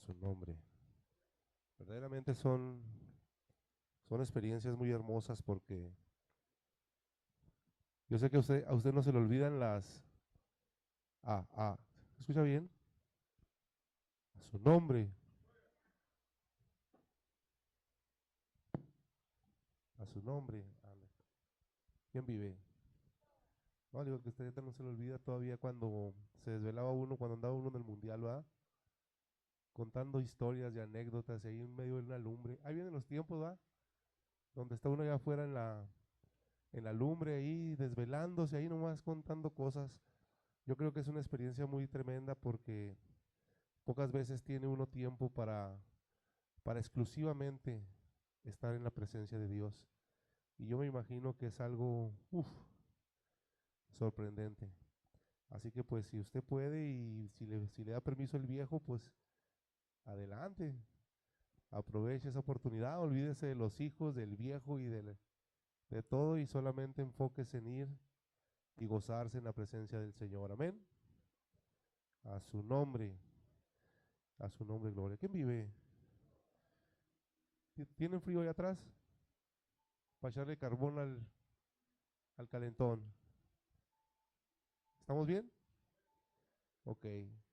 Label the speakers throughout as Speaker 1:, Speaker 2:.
Speaker 1: su nombre. Verdaderamente son experiencias muy hermosas porque yo sé que a usted no se le olvidan ¿escucha bien? A su nombre, a su nombre. Ande. ¿Quién vive? No, digo que a usted no se le olvida todavía cuando se desvelaba uno, cuando andaba uno en el mundial, ¿va? Contando historias y anécdotas y ahí en medio de una lumbre. Ahí vienen los tiempos, ¿va? Donde está uno allá afuera en la lumbre ahí desvelándose ahí nomás contando cosas. Yo creo que es una experiencia muy tremenda porque pocas veces tiene uno tiempo para exclusivamente estar en la presencia de Dios. Y yo me imagino que es algo sorprendente. Así que pues si usted puede y si le da permiso el viejo, pues adelante. Aproveche esa oportunidad, olvídese de los hijos, del viejo y de todo y solamente enfóquese en ir y gozarse en la presencia del Señor. Amén. A su nombre, a su nombre, gloria. ¿Quién vive? ¿Tienen frío ahí atrás? Para echarle carbón al calentón. ¿Estamos bien? Ok.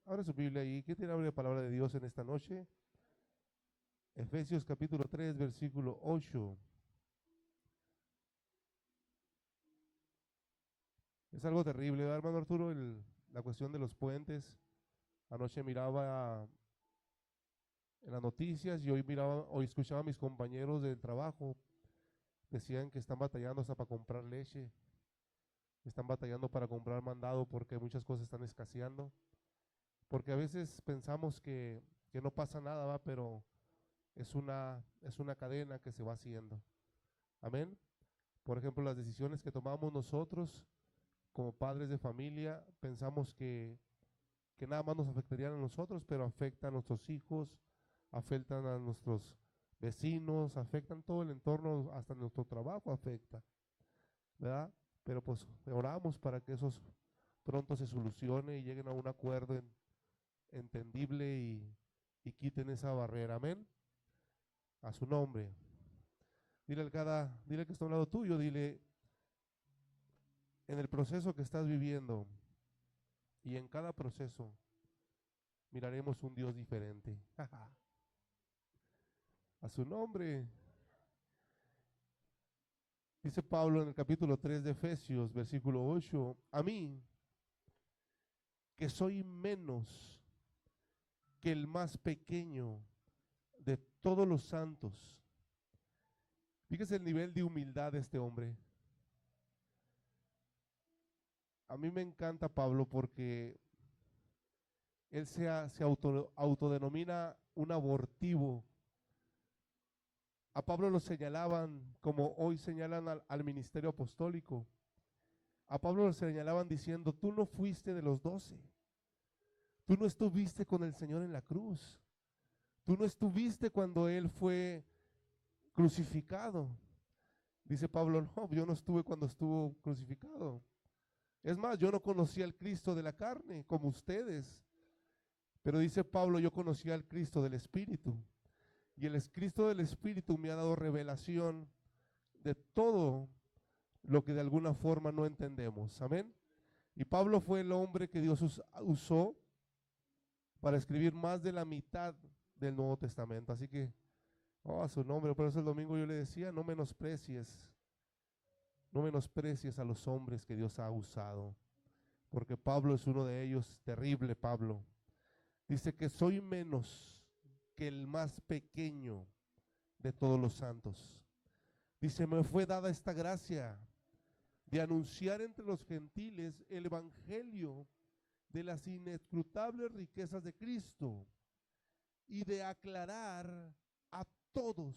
Speaker 1: Ahora su Biblia ahí. ¿Qué tiene abre la palabra de Dios en esta noche? Efesios capítulo 3, versículo 8. Es algo terrible, ¿verdad, hermano Arturo? La cuestión de los puentes. Anoche miraba en las noticias y hoy escuchaba a mis compañeros del trabajo. Decían que están batallando hasta para comprar leche. Están batallando para comprar mandado porque muchas cosas están escaseando. Porque a veces pensamos que no pasa nada, ¿va? Pero es una cadena que se va haciendo. Amén. Por ejemplo, las decisiones que tomamos nosotros como padres de familia, pensamos que nada más nos afectarían a nosotros, pero afectan a nuestros hijos, afectan a nuestros vecinos, afectan todo el entorno, hasta nuestro trabajo afecta, ¿verdad? Pero pues oramos para que esos pronto se solucione y lleguen a un acuerdo entendible y quiten esa barrera. Amén. A su nombre. Dile que está a un lado tuyo, dile, en el proceso que estás viviendo y en cada proceso miraremos un Dios diferente. A su nombre. Dice Pablo en el capítulo 3 de Efesios, versículo 8, a mí, que soy menos que el más pequeño de todos los santos. Fíjese el nivel de humildad de este hombre. A mí me encanta Pablo porque él se autodenomina un abortivo. A Pablo lo señalaban como hoy señalan al ministerio apostólico. A Pablo lo señalaban diciendo, tú no fuiste de los 12. Tú no estuviste con el Señor en la cruz. Tú no estuviste cuando Él fue crucificado. Dice Pablo, no, yo no estuve cuando estuvo crucificado. Es más, yo no conocía al Cristo de la carne como ustedes. Pero dice Pablo, yo conocí al Cristo del Espíritu. Y el Cristo del Espíritu me ha dado revelación de todo lo que de alguna forma no entendemos. Amén. Y Pablo fue el hombre que Dios usó para escribir más de la mitad del Nuevo Testamento. Así que, a su nombre, por eso el domingo yo le decía, no menosprecies a los hombres que Dios ha usado, porque Pablo es uno de ellos, terrible Pablo. Dice que soy menos que el más pequeño de todos los santos. Dice, me fue dada esta gracia de anunciar entre los gentiles el evangelio de las inescrutables riquezas de Cristo y de aclarar a todos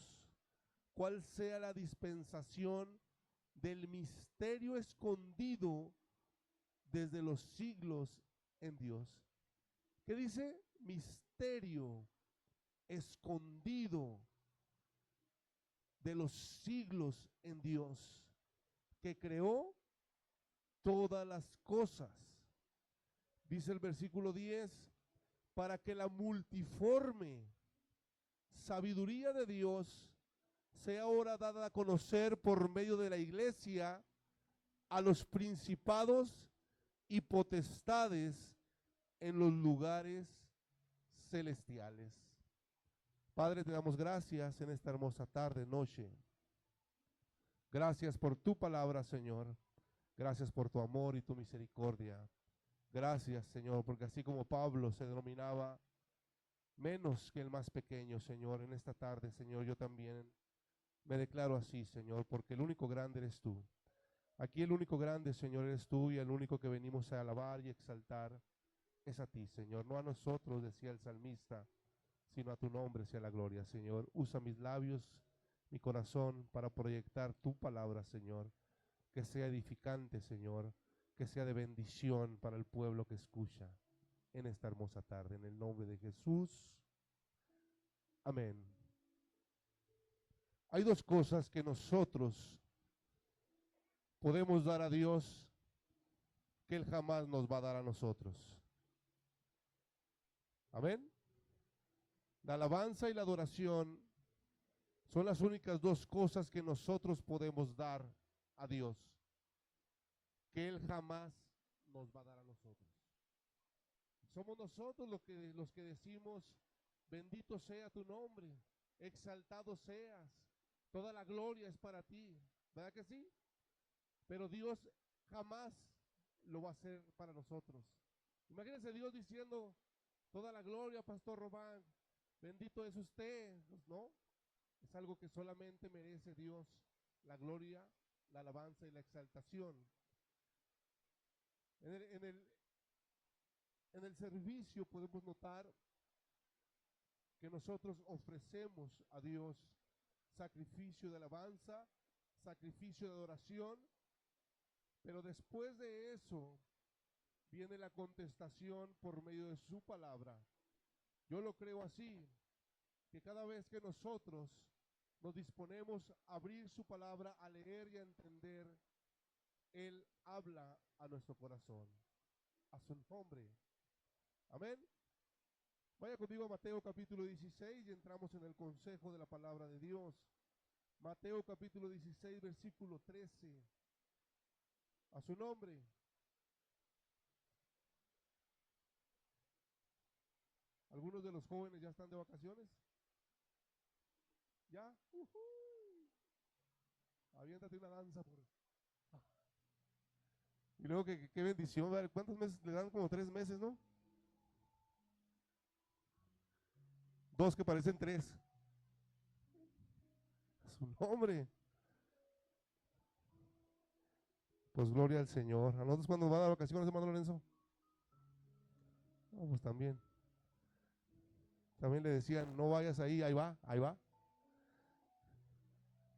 Speaker 1: cuál sea la dispensación del misterio escondido desde los siglos en Dios. ¿Qué dice? Misterio escondido de los siglos en Dios, que creó todas las cosas. Dice el versículo 10, para que la multiforme sabiduría de Dios sea ahora dada a conocer por medio de la iglesia a los principados y potestades en los lugares celestiales. Padre, te damos gracias en esta hermosa tarde, noche. Gracias por tu palabra, Señor. Gracias por tu amor y tu misericordia. Gracias, Señor, porque así como Pablo se denominaba menos que el más pequeño, Señor, en esta tarde, Señor, yo también me declaro así, Señor, porque el único grande eres tú. Aquí el único grande, Señor, eres tú, y el único que venimos a alabar y exaltar es a ti, Señor. No a nosotros, decía el salmista, sino a tu nombre sea la gloria, Señor. Usa mis labios, mi corazón, para proyectar tu palabra, Señor. Que sea edificante, Señor. Que sea de bendición para el pueblo que escucha en esta hermosa tarde. En el nombre de Jesús. Amén. Hay dos cosas que nosotros podemos dar a Dios que Él jamás nos va a dar a nosotros. Amén. La alabanza y la adoración son las únicas dos cosas que nosotros podemos dar a Dios, que Él jamás nos va a dar a nosotros. Somos nosotros los que decimos, bendito sea tu nombre, exaltado seas, toda la gloria es para ti. ¿Verdad que sí? Pero Dios jamás lo va a hacer para nosotros. Imagínense Dios diciendo, toda la gloria, Pastor Román, bendito es usted. Pues no, es algo que solamente merece Dios, la gloria, la alabanza y la exaltación. En el servicio podemos notar que nosotros ofrecemos a Dios sacrificio de alabanza, sacrificio de adoración, pero después de eso viene la contestación por medio de su palabra. Yo lo creo así, que cada vez que nosotros nos disponemos a abrir su palabra, a leer y a entender, Él habla a nuestro corazón, a su nombre. Amén. Vaya conmigo a Mateo capítulo 16 y entramos en el consejo de la palabra de Dios. Mateo capítulo 16, versículo 13. A su nombre. ¿Algunos de los jóvenes ya están de vacaciones? ¿Ya? Aviéntate una danza por... Y luego qué bendición, ¿verdad? ¿Cuántos meses le dan? Como 3 meses, ¿no? 2 que parecen 3. A su nombre. Pues gloria al Señor. ¿A nosotros cuando nos van a vacaciones, hermano Lorenzo? No, pues también. También le decían, no vayas ahí, ahí va, ahí va.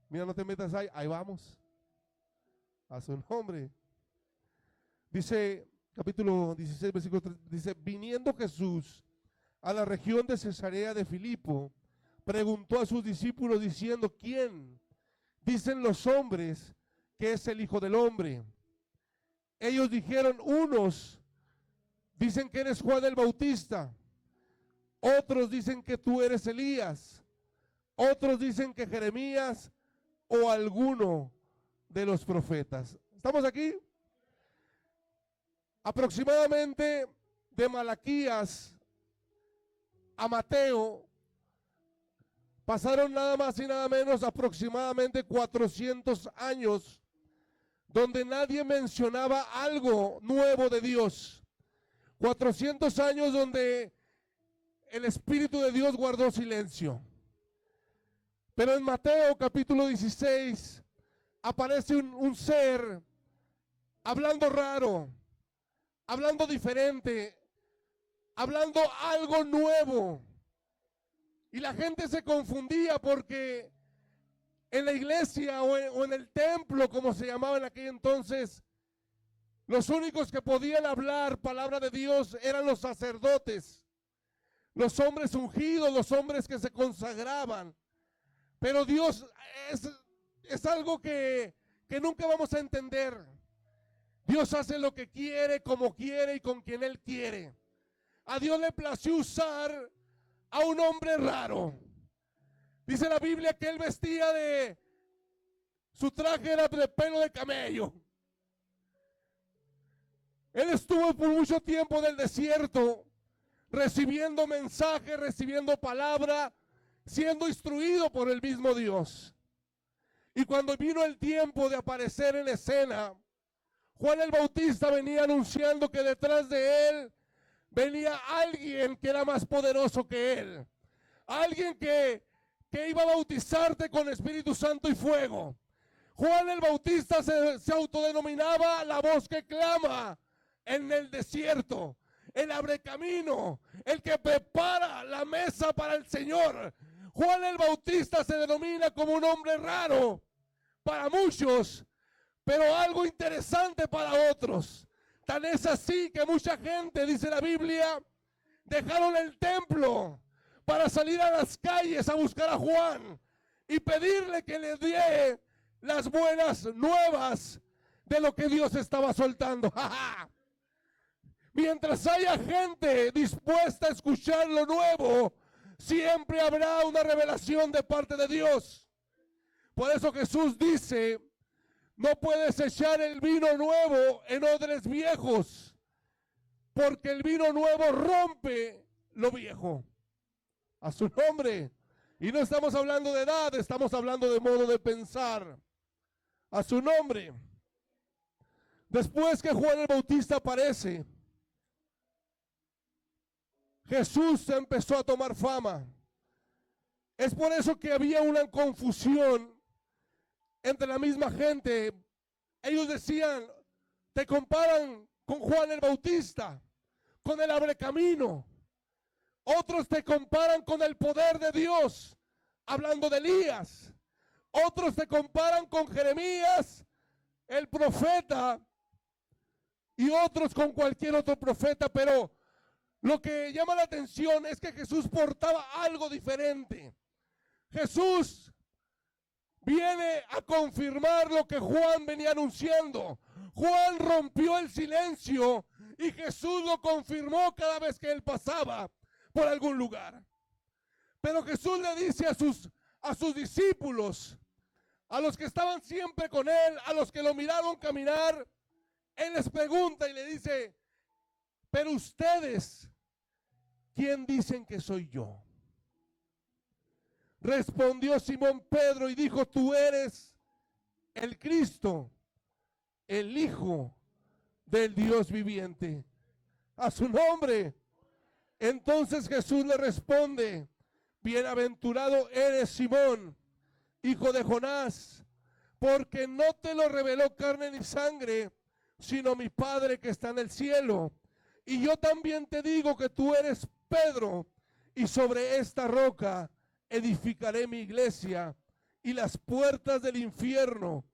Speaker 1: Mira, no te metas ahí vamos. A su nombre. Dice, capítulo 16, versículo 3, dice, viniendo Jesús a la región de Cesarea de Filipo, preguntó a sus discípulos diciendo, ¿quién dicen los hombres que es el Hijo del Hombre? Ellos dijeron, unos dicen que eres Juan el Bautista, otros dicen que tú eres Elías, otros dicen que Jeremías o alguno de los profetas. ¿Estamos aquí? Aproximadamente de Malaquías a Mateo pasaron nada más y nada menos aproximadamente 400 años donde nadie mencionaba algo nuevo de Dios. 400 años donde el Espíritu de Dios guardó silencio. Pero en Mateo capítulo 16 aparece un ser hablando raro, hablando diferente, hablando algo nuevo. Y la gente se confundía porque en la iglesia o en el templo, como se llamaba en aquel entonces, los únicos que podían hablar palabra de Dios eran los sacerdotes, los hombres ungidos, los hombres que se consagraban. Pero Dios es algo que nunca vamos a entender. Dios hace lo que quiere, como quiere y con quien Él quiere. a Dios le plació usar a un hombre raro. Dice la Biblia que él vestía su traje era de pelo de camello. Él estuvo por mucho tiempo en el desierto, recibiendo mensajes, recibiendo palabra, siendo instruido por el mismo Dios. Y cuando vino el tiempo de aparecer en escena, Juan el Bautista venía anunciando que detrás de él venía alguien que era más poderoso que él. Alguien que iba a bautizarte con Espíritu Santo y fuego. Juan el Bautista se autodenominaba la voz que clama en el desierto, el abrecamino, el que prepara la mesa para el Señor. Juan el Bautista se denomina como un hombre raro para muchos, pero algo interesante para otros. Tan es así que mucha gente, dice la Biblia, dejaron el templo para salir a las calles a buscar a Juan y pedirle que le dé las buenas nuevas de lo que Dios estaba soltando. Mientras haya gente dispuesta a escuchar lo nuevo, siempre habrá una revelación de parte de Dios. Por eso Jesús dice, no puedes echar el vino nuevo en odres viejos, porque el vino nuevo rompe lo viejo. A su nombre. Y no estamos hablando de edad, estamos hablando de modo de pensar. A su nombre. Después que Juan el Bautista aparece, Jesús empezó a tomar fama. Es por eso que había una confusión entre la misma gente. Ellos decían, te comparan con Juan el Bautista, con el abrecamino. Otros te comparan con el poder de Dios, hablando de Elías. Otros te comparan con Jeremías, el profeta, y otros con cualquier otro profeta. Pero lo que llama la atención es que Jesús portaba algo diferente. Jesús viene a confirmar lo que Juan venía anunciando. Juan rompió el silencio y Jesús lo confirmó cada vez que él pasaba por algún lugar. Pero Jesús le dice a sus discípulos, a los que estaban siempre con él, a los que lo miraron caminar, él les pregunta y le dice, pero ustedes, ¿quién dicen que soy yo? Respondió Simón Pedro y dijo, tú eres el Cristo, el Hijo del Dios viviente. A su nombre. Entonces Jesús le responde, bienaventurado eres Simón, hijo de Jonás, porque no te lo reveló carne ni sangre, sino mi Padre que está en el cielo. Y yo también te digo que tú eres Pedro, y sobre esta roca edificaré mi iglesia, y las puertas del infierno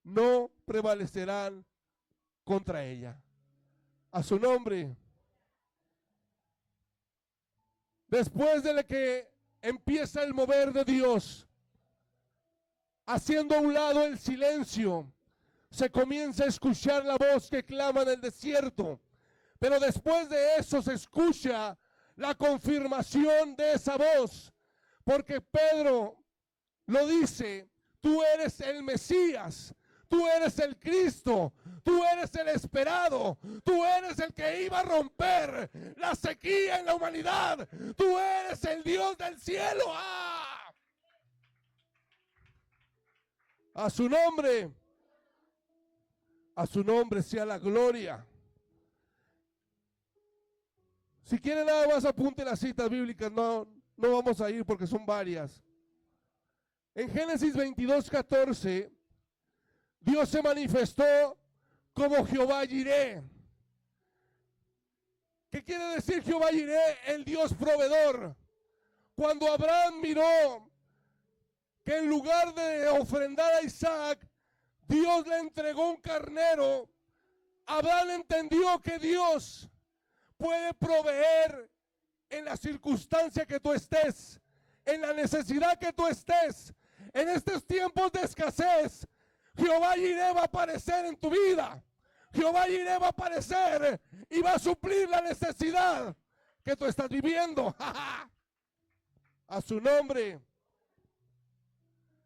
Speaker 1: no prevalecerán contra ella. A su nombre. Después de que empieza el mover de Dios, haciendo a un lado el silencio, se comienza a escuchar la voz que clama en el desierto. Pero después de eso se escucha la confirmación de esa voz, porque Pedro lo dice, tú eres el Mesías, tú eres el Cristo, tú eres el esperado, tú eres el que iba a romper la sequía en la humanidad, tú eres el Dios del cielo. ¡Ah! A su nombre sea la gloria. Si quieren nada más apunte las citas bíblicas, no vamos a ir porque son varias. En Génesis 22:14, Dios se manifestó como Jehová Jireh. ¿Qué quiere decir Jehová Jireh? El Dios proveedor. Cuando Abraham miró que en lugar de ofrendar a Isaac, Dios le entregó un carnero, Abraham entendió que Dios puede proveer en la circunstancia que tú estés, en la necesidad que tú estés. En estos tiempos de escasez, Jehová Jireh va a aparecer en tu vida. Jehová Jireh va a aparecer y va a suplir la necesidad que tú estás viviendo. A su nombre.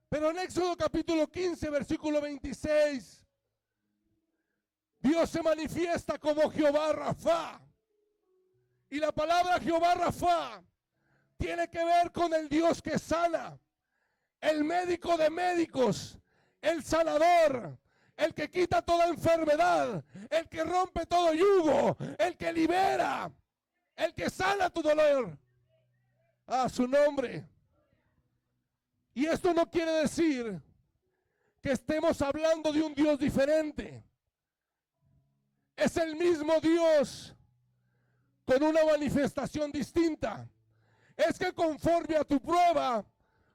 Speaker 1: Pero en Éxodo capítulo 15, versículo 26, Dios se manifiesta como Jehová Rafa. Y la palabra Jehová Rafa tiene que ver con el Dios que sana, el médico de médicos, el sanador, el que quita toda enfermedad, el que rompe todo yugo, el que libera, el que sana tu dolor. A su nombre. Y esto no quiere decir que estemos hablando de un Dios diferente. Es el mismo Dios con una manifestación distinta. Es que conforme a tu prueba,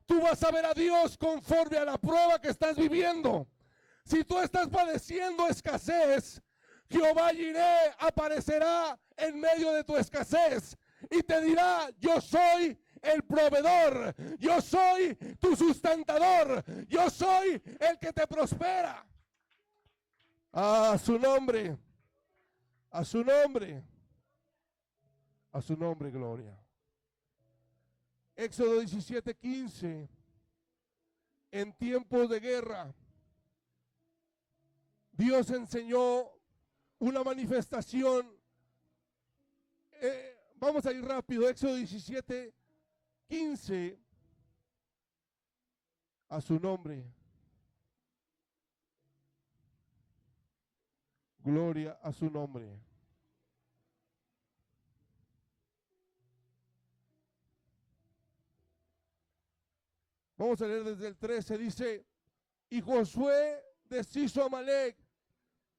Speaker 1: tú vas a ver a Dios conforme a la prueba que estás viviendo. Si tú estás padeciendo escasez, Jehová Jireh aparecerá en medio de tu escasez y te dirá: yo soy el proveedor, yo soy tu sustentador, yo soy el que te prospera. A su nombre, a su nombre, a su nombre, gloria. Éxodo 17:15. En tiempos de guerra, Dios enseñó una manifestación. Vamos a ir rápido. Éxodo 17:15. A su nombre. Gloria a su nombre. Vamos a leer desde el 13. Dice: y Josué deshizo a Amalec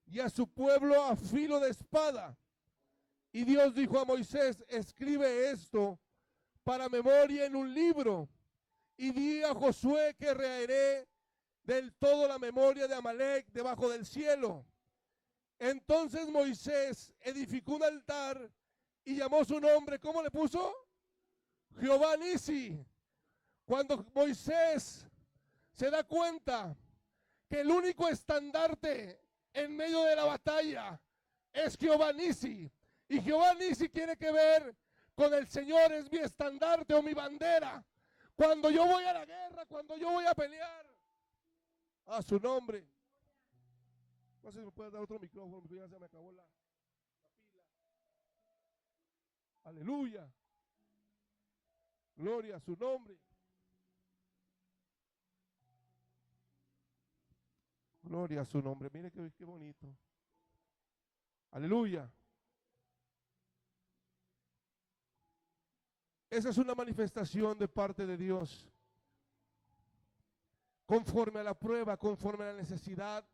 Speaker 1: y a su pueblo a filo de espada. Y Dios dijo a Moisés: escribe esto para memoria en un libro, y di a Josué que raeré del todo la memoria de Amalec debajo del cielo. Entonces Moisés edificó un altar y llamó su nombre. ¿Cómo le puso? Jehová Nisi. Cuando Moisés se da cuenta que el único estandarte en medio de la batalla es Jehová Nisi, y Jehová Nisi tiene que ver con el Señor es mi estandarte o mi bandera. Cuando yo voy a la guerra, cuando yo voy a pelear, a su nombre. No sé si me puedes dar otro micrófono, porque ya se me acabó la pila. Aleluya. Gloria a su nombre. Gloria a su nombre. Mire qué bonito. Aleluya. Esa es una manifestación de parte de Dios. Conforme a la prueba, conforme a la necesidad,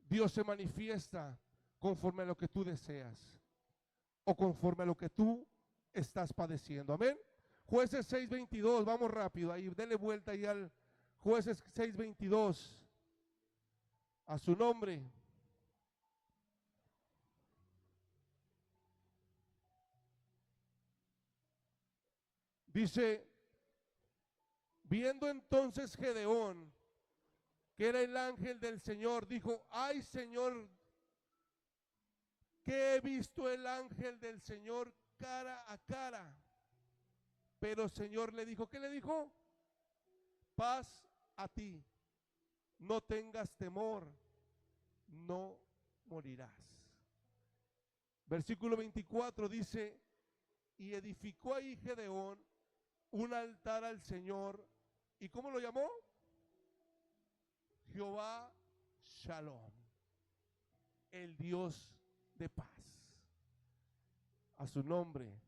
Speaker 1: Dios se manifiesta conforme a lo que tú deseas o conforme a lo que tú estás padeciendo. Amén. Jueces 6:22, vamos rápido ahí, denle vuelta ahí al Jueces 6:22. A su nombre. Dice: viendo entonces Gedeón que era el ángel del Señor, dijo: ay, Señor, que he visto el ángel del Señor cara a cara. Pero el Señor le dijo, ¿qué le dijo? Paz a ti, no tengas temor, no morirás. Versículo 24 dice: y edificó ahí Gedeón un altar al Señor. ¿Y cómo lo llamó? Jehová Shalom, el Dios de paz. A su nombre.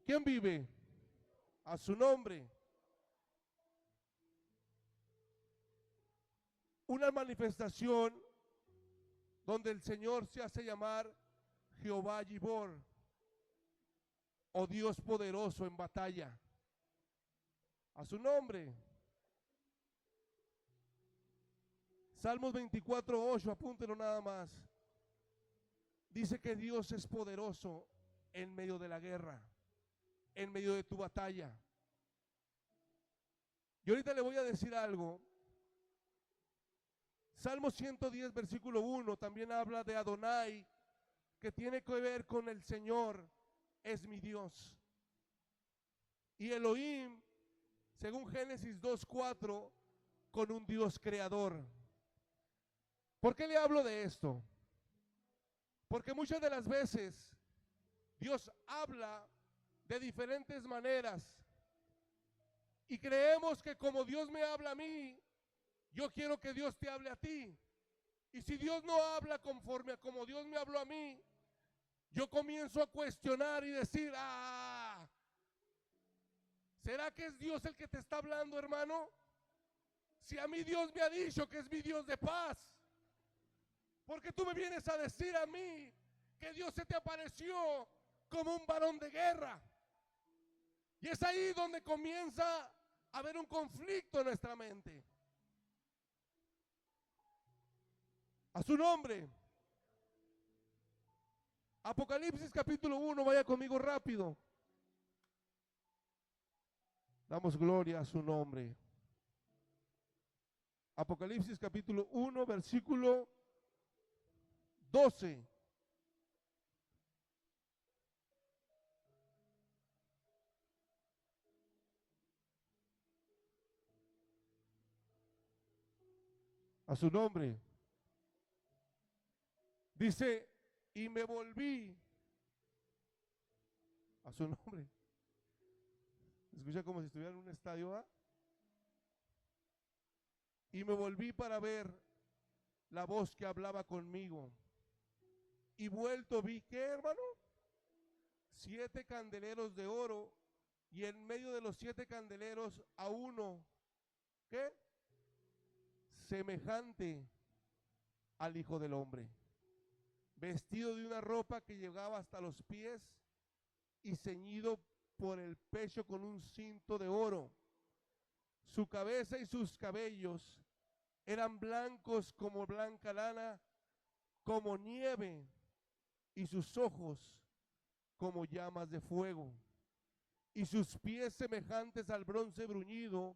Speaker 1: ¿Quién vive? A su nombre. Una manifestación donde el Señor se hace llamar Jehová Gibor, o Dios poderoso en batalla. A su nombre. Salmos 24:8, apúntenlo nada más. Dice que Dios es poderoso en medio de la guerra, en medio de tu batalla. Y ahorita le voy a decir algo. Salmo 110, versículo 1, también habla de Adonai, que tiene que ver con el Señor es mi Dios. Y Elohim, según Génesis 2:4, con un Dios creador. ¿Por qué le hablo de esto? Porque muchas de las veces Dios habla de diferentes maneras y creemos que como Dios me habla a mí, yo quiero que Dios te hable a ti. Y si Dios no habla conforme a como Dios me habló a mí, yo comienzo a cuestionar y decir, ¿será que es Dios el que te está hablando, hermano? Si a mí Dios me ha dicho que es mi Dios de paz, ¿por qué tú me vienes a decir a mí que Dios se te apareció como un varón de guerra? Y es ahí donde comienza a haber un conflicto en nuestra mente. A su nombre. Apocalipsis capítulo 1, vaya conmigo rápido. Damos gloria a su nombre. Apocalipsis capítulo 1, versículo 12. A su nombre. Dice, y me volví. A su nombre. Escucha como si estuviera en un estadio, ¿ah? Y me volví para ver la voz que hablaba conmigo. Y vuelto vi, ¿qué, hermano? 7 candeleros de oro, y en medio de los 7 candeleros a uno, ¿qué? Semejante al Hijo del Hombre, vestido de una ropa que llegaba hasta los pies y ceñido por el pecho con un cinto de oro. Su cabeza y sus cabellos eran blancos como blanca lana, como nieve, y sus ojos como llamas de fuego, y sus pies semejantes al bronce bruñido,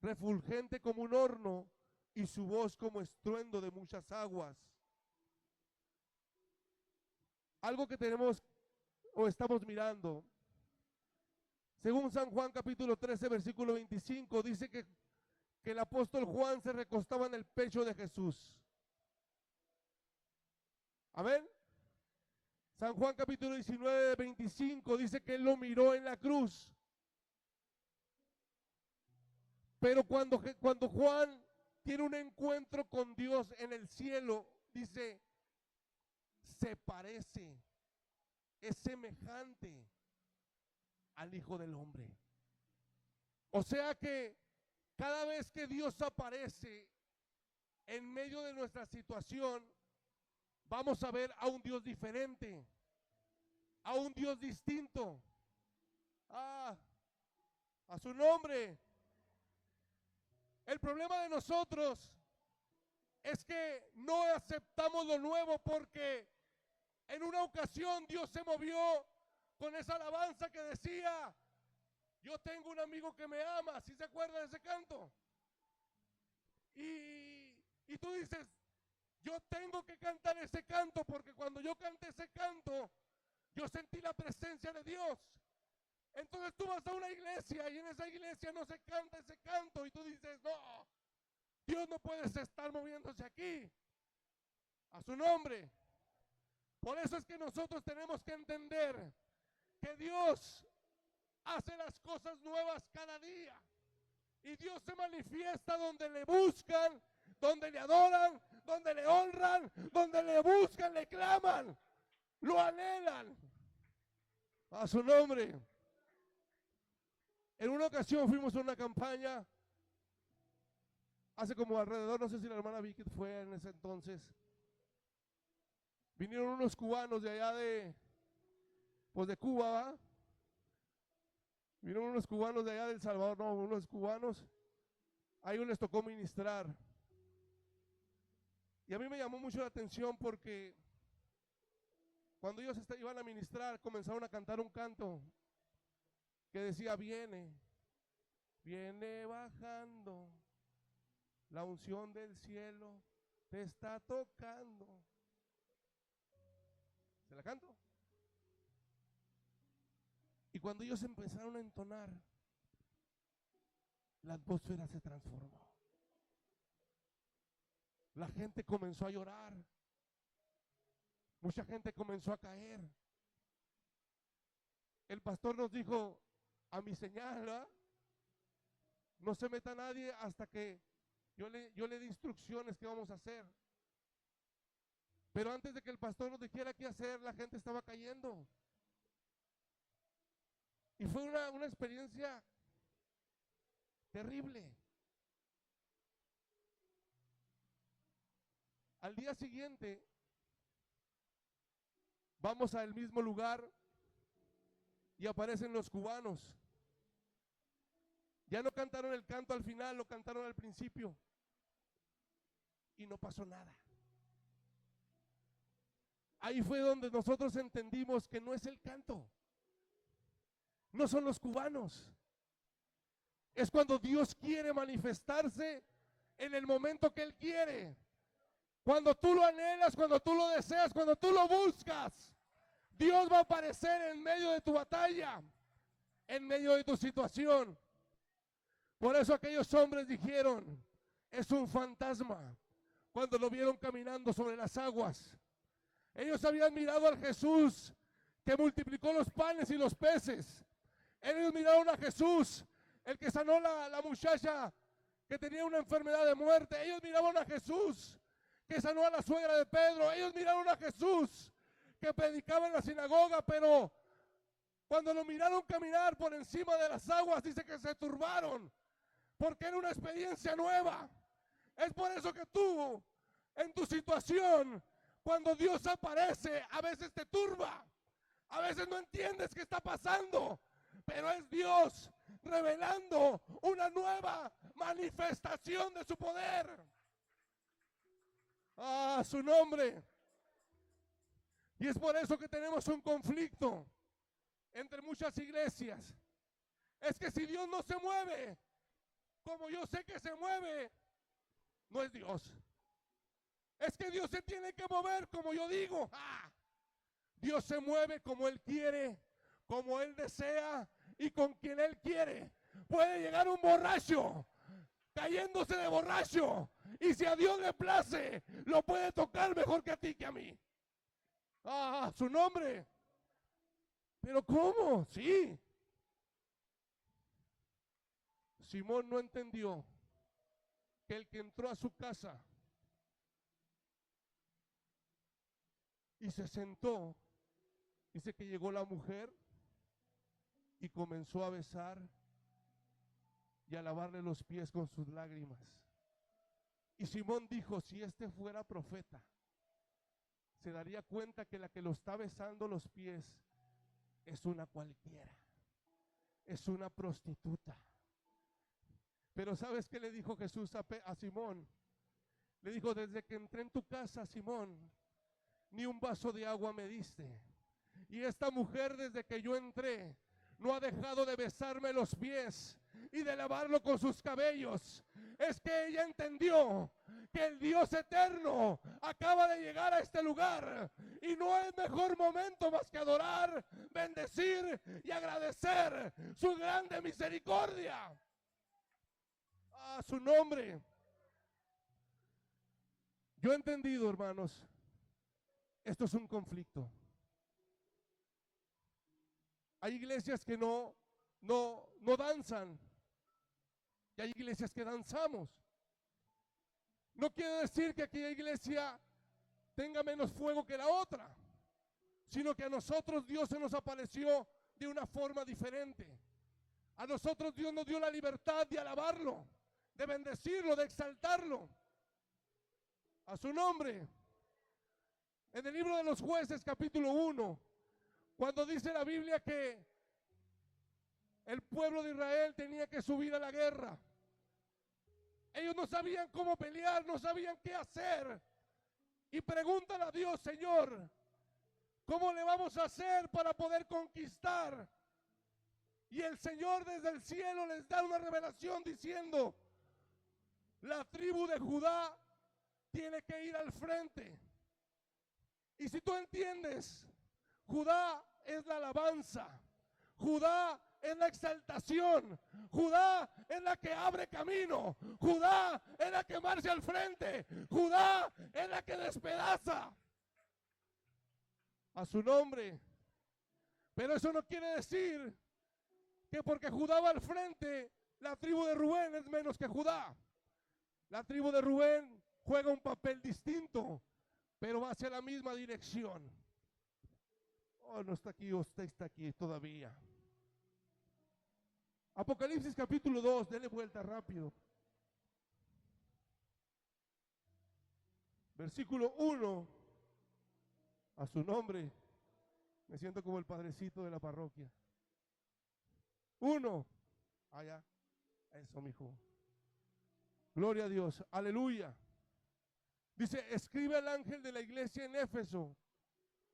Speaker 1: refulgente como un horno, y su voz como estruendo de muchas aguas. Algo que tenemos o estamos mirando, según San Juan capítulo 13, versículo 25, dice que el apóstol Juan se recostaba en el pecho de Jesús. Amén. San Juan capítulo 19, 25 dice que él lo miró en la cruz. Pero cuando Juan tiene un encuentro con Dios en el cielo, dice, se parece, es semejante al Hijo del Hombre. O sea que cada vez que Dios aparece en medio de nuestra situación, vamos a ver a un Dios diferente, a un Dios distinto. A su nombre. El problema de nosotros es que no aceptamos lo nuevo, porque en una ocasión Dios se movió con esa alabanza que decía, yo tengo un amigo que me ama. ¿Sí se acuerdan de ese canto? Y tú dices, yo tengo que cantar ese canto, porque cuando yo canté ese canto, yo sentí la presencia de Dios. Entonces tú vas a una iglesia y en esa iglesia no se canta ese canto y tú dices, no, Dios no puede estar moviéndose aquí. A su nombre. Por eso es que nosotros tenemos que entender que Dios hace las cosas nuevas cada día. Y Dios se manifiesta donde le buscan, donde le adoran, donde le honran, donde le buscan, le claman, lo anhelan. A su nombre. En una ocasión fuimos a una campaña, hace como alrededor, no sé si la hermana Vicky fue en ese entonces. Vinieron unos cubanos de allá pues de Cuba, ¿va? Vinieron unos cubanos de allá del Salvador, no, unos cubanos. Ahí les tocó ministrar. Y a mí me llamó mucho la atención porque cuando ellos iban a ministrar, comenzaron a cantar un canto que decía, viene bajando, la unción del cielo te está tocando. ¿Te la canto? Y cuando ellos empezaron a entonar, la atmósfera se transformó. La gente comenzó a llorar. Mucha gente comenzó a caer. El pastor nos dijo, a mi señal, ¿verdad? No se meta nadie hasta que yo le dé instrucciones que vamos a hacer. Pero antes de que el pastor nos dijera qué hacer, la gente estaba cayendo. Y fue una experiencia terrible. Al día siguiente, vamos al mismo lugar y aparecen los cubanos. Ya no cantaron el canto al final, lo cantaron al principio. Y no pasó nada. Ahí fue donde nosotros entendimos que no es el canto. No son los cubanos. Es cuando Dios quiere manifestarse en el momento que Él quiere. Cuando tú lo anhelas, cuando tú lo deseas, cuando tú lo buscas, Dios va a aparecer en medio de tu batalla, en medio de tu situación. Por eso aquellos hombres dijeron, es un fantasma, cuando lo vieron caminando sobre las aguas. Ellos habían mirado al Jesús que multiplicó los panes y los peces. Ellos miraron a Jesús, el que sanó la muchacha que tenía una enfermedad de muerte. Ellos miraron a Jesús, que sanó a la suegra de Pedro. Ellos miraron a Jesús, que predicaba en la sinagoga, pero cuando lo miraron caminar por encima de las aguas, dice que se turbaron, porque era una experiencia nueva. Es por eso que tú, en tu situación, cuando Dios aparece, a veces te turba, a veces no entiendes qué está pasando, pero es Dios revelando una nueva manifestación de su poder. ¡Ah, su nombre! Y es por eso que tenemos un conflicto entre muchas iglesias. Es que si Dios no se mueve, como yo sé que se mueve, no es Dios. Es que Dios se tiene que mover como yo digo. ¡Ah! Dios se mueve como Él quiere, como Él desea y con quien Él quiere. Puede llegar un borracho, cayéndose de borracho, y si a Dios le place, lo puede tocar mejor que a ti que a mí. ¡Ah, su nombre! ¿Pero cómo? Sí. Simón no entendió que el que entró a su casa y se sentó, dice que llegó la mujer y comenzó a besar y a lavarle los pies con sus lágrimas. Y Simón dijo, si este fuera profeta, se daría cuenta que la que lo está besando los pies es una cualquiera, es una prostituta. Pero ¿sabes qué le dijo Jesús a Simón? Le dijo, desde que entré en tu casa, Simón, ni un vaso de agua me diste. Y esta mujer, desde que yo entré, no ha dejado de besarme los pies y de lavarlo con sus cabellos. Es que ella entendió que el Dios eterno acaba de llegar a este lugar y no hay mejor momento más que adorar, bendecir y agradecer su grande misericordia. A su nombre. Yo he entendido, hermanos, esto es un conflicto. Hay iglesias que no danzan y hay iglesias que danzamos. No quiere decir que aquella iglesia tenga menos fuego que la otra, sino que a nosotros Dios se nos apareció de una forma diferente. A nosotros Dios nos dio la libertad de alabarlo, de bendecirlo, de exaltarlo. A su nombre. En el libro de los Jueces, capítulo 1, cuando dice la Biblia que el pueblo de Israel tenía que subir a la guerra. Ellos no sabían cómo pelear, no sabían qué hacer. Y preguntan a Dios, Señor, ¿cómo le vamos a hacer para poder conquistar? Y el Señor desde el cielo les da una revelación diciendo, la tribu de Judá tiene que ir al frente. Y si tú entiendes Judá es la alabanza. Judá es la exaltación. Judá es la que abre camino. Judá es la que marcha al frente. Judá es la que despedaza. A su nombre. Pero eso no quiere decir que porque Judá va al frente, la tribu de Rubén es menos que Judá. La tribu de Rubén juega un papel distinto, pero va hacia la misma dirección. Oh, no está aquí, usted está aquí todavía. Apocalipsis capítulo 2, denle vuelta rápido. Versículo 1, a su nombre. Me siento como el padrecito de la parroquia. 1, allá, eso, mijo. Gloria a Dios, aleluya. Dice, escribe al ángel de la iglesia en Éfeso,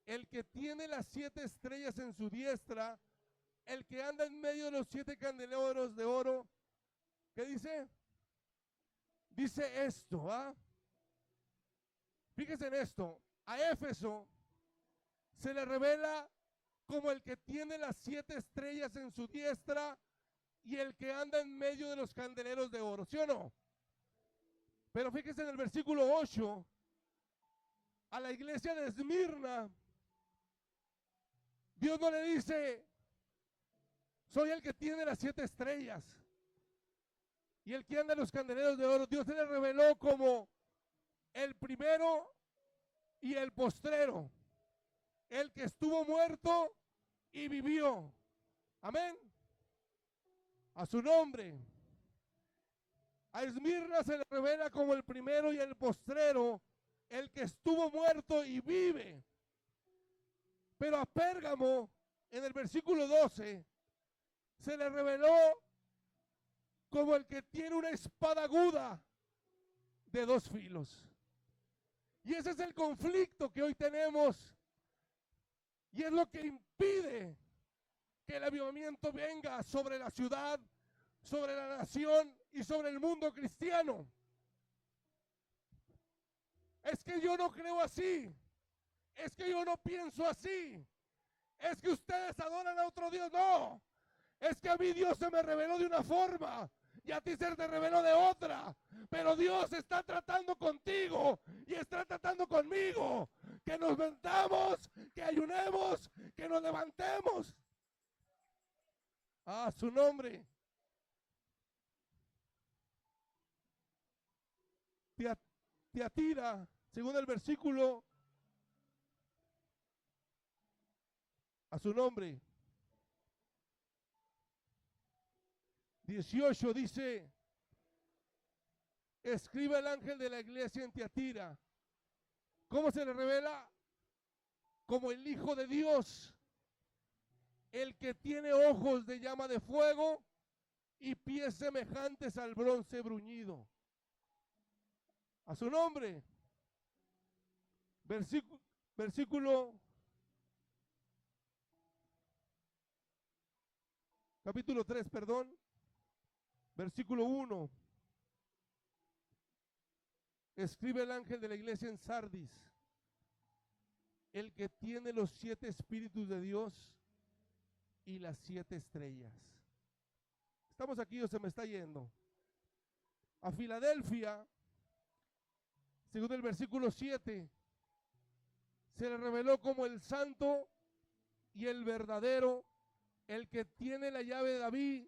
Speaker 1: el que tiene las 7 estrellas en su diestra, el que anda en medio de los 7 candelabros de oro. ¿Qué dice? Dice esto, ¿ah? Fíjense en esto, a Éfeso se le revela como el que tiene las 7 estrellas en su diestra y el que anda en medio de los candeleros de oro, ¿sí o no? Pero fíjense en el versículo 8, a la iglesia de Esmirna, Dios no le dice, soy el que tiene las 7 estrellas y el que anda en los candeleros de oro. Dios se le reveló como el primero y el postrero, el que estuvo muerto y vivió. Amén. A su nombre. A Esmirna se le revela como el primero y el postrero, el que estuvo muerto y vive. Pero a Pérgamo, en el versículo 12, se le reveló como el que tiene una espada aguda de 2 filos. Y ese es el conflicto que hoy tenemos. Y es lo que impide que el avivamiento venga sobre la ciudad, sobre la nación y sobre el mundo cristiano. Es que yo no creo así. Es que yo no pienso así. Es que ustedes adoran a otro Dios. No. Es que a mí Dios se me reveló de una forma y a ti se te reveló de otra. Pero Dios está tratando contigo y está tratando conmigo. Que nos vendamos, que ayunemos, que nos levantemos. A su nombre. Tiatira, según el versículo, a su nombre, 18 dice, escribe el ángel de la iglesia en Tiatira. ¿Cómo se le revela? Como el Hijo de Dios, el que tiene ojos de llama de fuego y pies semejantes al bronce bruñido. A su nombre. Versículo capítulo 3, perdón. Versículo 1. Escribe el ángel de la iglesia en Sardis, el que tiene los 7 espíritus de Dios y las 7 estrellas. ¿Estamos aquí o se me está yendo? A Filadelfia, según el versículo 7, se le reveló como el santo y el verdadero, el que tiene la llave de David,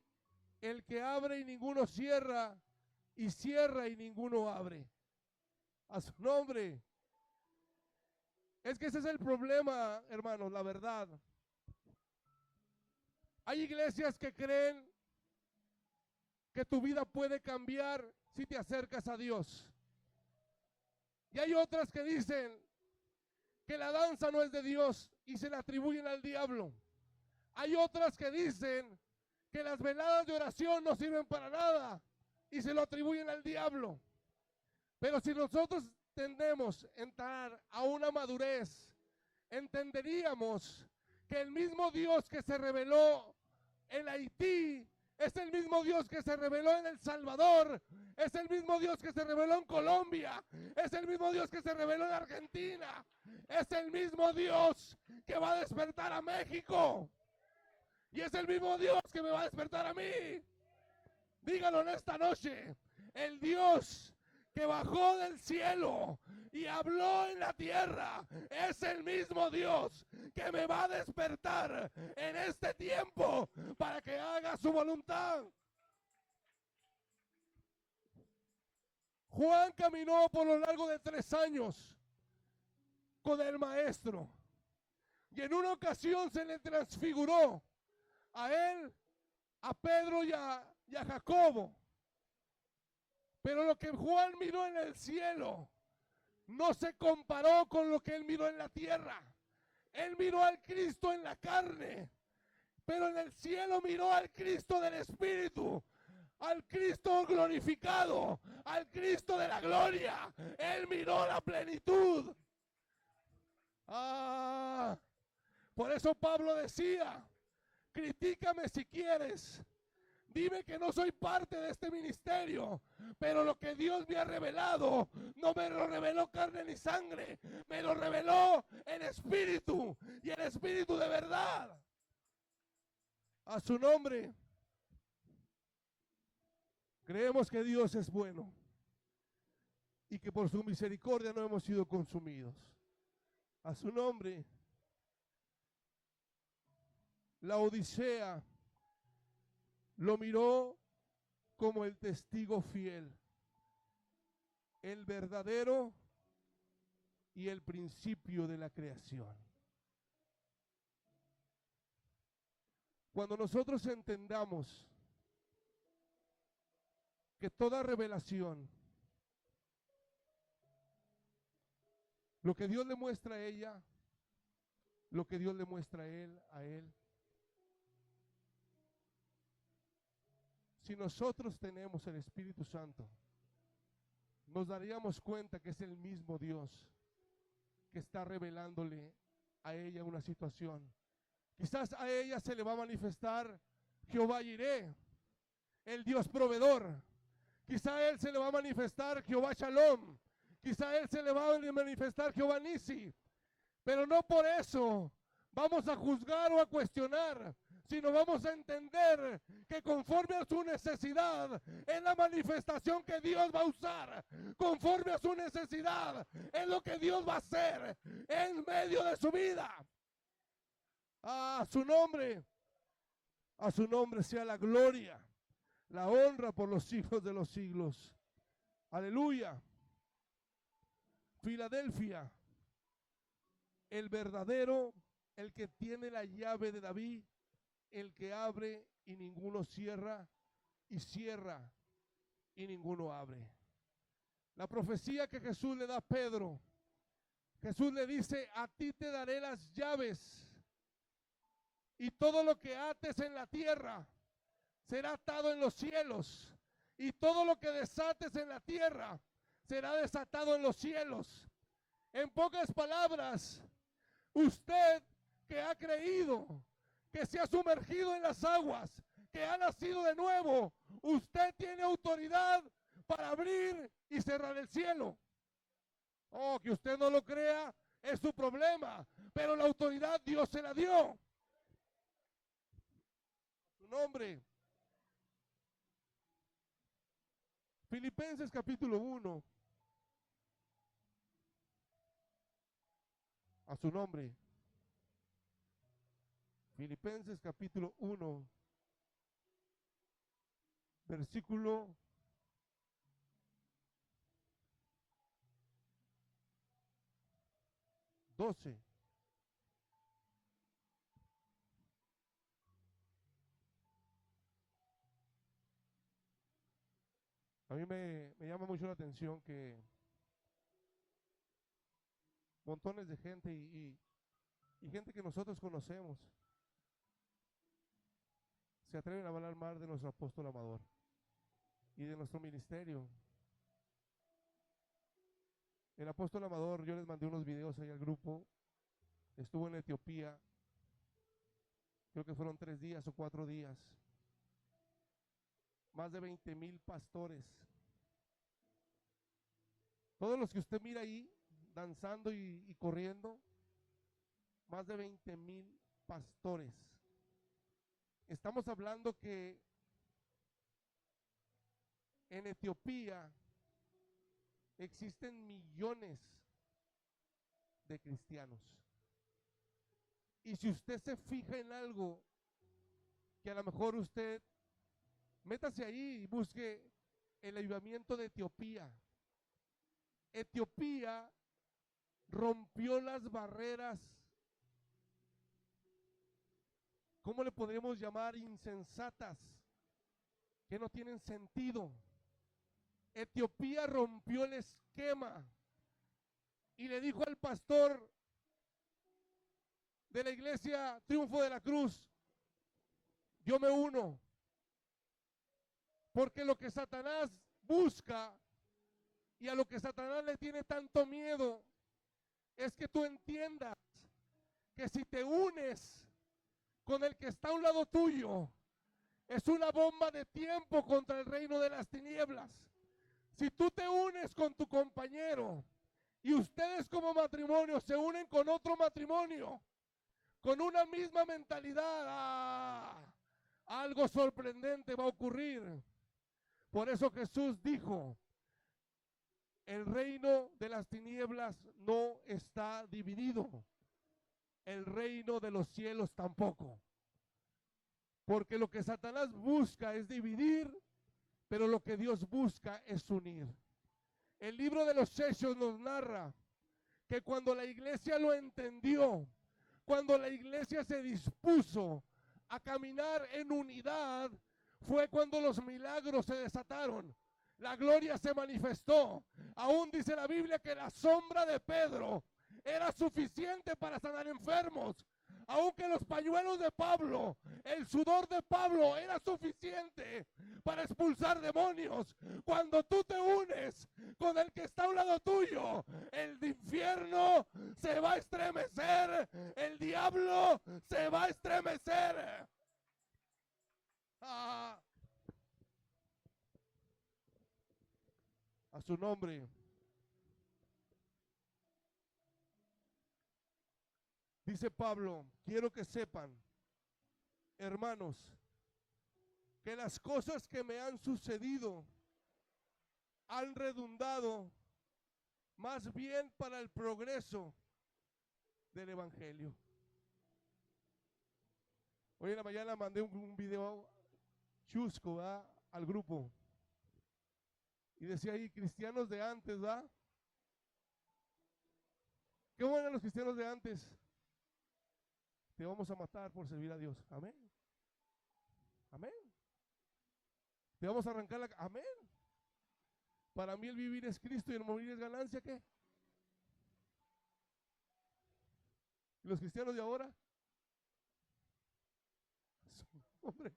Speaker 1: el que abre y ninguno cierra, y cierra y ninguno abre. A su nombre. Es que ese es el problema, hermanos, la verdad. Hay iglesias que creen que tu vida puede cambiar si te acercas a Dios. Y hay otras que dicen que la danza no es de Dios y se la atribuyen al diablo. Hay otras que dicen que las veladas de oración no sirven para nada y se lo atribuyen al diablo. Pero si nosotros tendemos a entrar a una madurez, entenderíamos que el mismo Dios que se reveló en Haití Es el mismo Dios que se reveló en El Salvador. Es el mismo Dios que se reveló en Colombia. Es el mismo Dios que se reveló en Argentina. Es el mismo Dios que va a despertar a México. Y es el mismo Dios que me va a despertar a mí. Dígalo en esta noche. El Dios que bajó del cielo y habló en la tierra es el mismo Dios que me va a despertar en este tiempo para que haga su voluntad. Juan caminó por lo largo de 3 años con el maestro y en una ocasión se le transfiguró a él, a Pedro y a Jacobo. Pero lo que Juan miró en el cielo no se comparó con lo que él miró en la tierra. Él miró al Cristo en la carne, pero en el cielo miró al Cristo del Espíritu, al Cristo glorificado, al Cristo de la gloria. Él miró la plenitud. Por eso Pablo decía, critícame si quieres, dime que no soy parte de este ministerio, pero lo que Dios me ha revelado, no me lo reveló carne ni sangre, me lo reveló el Espíritu, y el Espíritu de verdad. A su nombre. Creemos que Dios es bueno y que por su misericordia no hemos sido consumidos. A su nombre. La Odisea lo miró como el testigo fiel, el verdadero y el principio de la creación. Cuando nosotros entendamos que toda revelación, lo que Dios le muestra a ella, lo que Dios le muestra a él, si nosotros tenemos el Espíritu Santo, nos daríamos cuenta que es el mismo Dios que está revelándole a ella una situación. Quizás a ella se le va a manifestar Jehová Jireh, el Dios proveedor. Quizá a él se le va a manifestar Jehová Shalom. Quizá a él se le va a manifestar Jehová Nisi. Pero no por eso vamos a juzgar o a cuestionar, sino vamos a entender que conforme a su necesidad es la manifestación que Dios va a usar. Conforme a su necesidad es lo que Dios va a hacer en medio de su vida. A su nombre sea la gloria, la honra por los siglos de los siglos. Aleluya. Filadelfia, el verdadero, el que tiene la llave de David, el que abre y ninguno cierra, y cierra y ninguno abre. La profecía que Jesús le da a Pedro, Jesús le dice, a ti te daré las llaves, y todo lo que ates en la tierra será atado en los cielos, y todo lo que desates en la tierra será desatado en los cielos. En pocas palabras, usted que ha creído, que se ha sumergido en las aguas, que ha nacido de nuevo, usted tiene autoridad para abrir y cerrar el cielo. Oh, que usted no lo crea es su problema, pero la autoridad Dios se la dio. Su nombre. Filipenses capítulo 1. A su nombre. Filipenses capítulo 1, versículo 12. A mí me llama mucho la atención que montones de gente y gente que nosotros conocemos se atreven a hablar mal de nuestro apóstol amador y de nuestro ministerio. El apóstol amador, yo les mandé unos videos ahí al grupo, estuvo en Etiopía, creo que fueron 3 días o 4 días, más de 20,000 pastores. Todos los que usted mira ahí, danzando y corriendo, más de 20,000 pastores. Estamos hablando que en Etiopía existen millones de cristianos. Y si usted se fija en algo, que a lo mejor usted, métase ahí y busque el avivamiento de Etiopía. Etiopía rompió las barreras, ¿cómo le podríamos llamar? Insensatas, que no tienen sentido. Etiopía rompió el esquema y le dijo al pastor de la iglesia Triunfo de la Cruz: yo me uno, porque lo que Satanás busca y a lo que Satanás le tiene tanto miedo es que tú entiendas que si te unes con el que está a un lado tuyo, es una bomba de tiempo contra el reino de las tinieblas. Si tú te unes con tu compañero y ustedes como matrimonio se unen con otro matrimonio, con una misma mentalidad, algo sorprendente va a ocurrir. Por eso Jesús dijo: el reino de las tinieblas no está dividido, el reino de los cielos tampoco. Porque lo que Satanás busca es dividir, pero lo que Dios busca es unir. El libro de los Hechos nos narra que cuando la iglesia lo entendió, cuando la iglesia se dispuso a caminar en unidad, fue cuando los milagros se desataron. La gloria se manifestó. Aún dice la Biblia que la sombra de Pedro era suficiente para sanar enfermos. Aunque los pañuelos de Pablo, el sudor de Pablo era suficiente para expulsar demonios. Cuando tú te unes con el que está a un lado tuyo, el infierno se va a estremecer, el diablo se va a estremecer. A su nombre. Dice Pablo: quiero que sepan, hermanos, que las cosas que me han sucedido han redundado más bien para el progreso del evangelio. Hoy en la mañana mandé un video chusco, ¿verdad?, al grupo, y decía ahí: cristianos de antes, ¿verdad? ¿Cómo eran los cristianos de antes? Te vamos a matar por servir a Dios. Amén. Amén. Te vamos a arrancar la... Amén. Para mí el vivir es Cristo y el morir es ganancia. ¿Qué? ¿Y los cristianos de ahora? Hombre,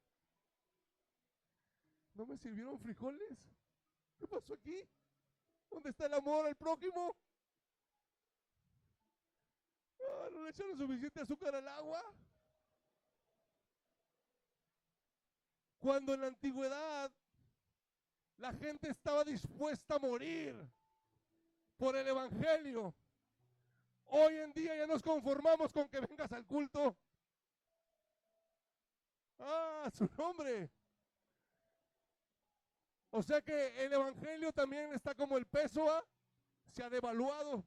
Speaker 1: ¿no me sirvieron frijoles? ¿Qué pasó aquí? ¿Dónde está el amor al prójimo? ¿No le echaron suficiente azúcar al agua? Cuando en la antigüedad la gente estaba dispuesta a morir por el evangelio, hoy en día ya nos conformamos con que vengas al culto. Su nombre. O sea que el evangelio también está como el peso, se ha devaluado.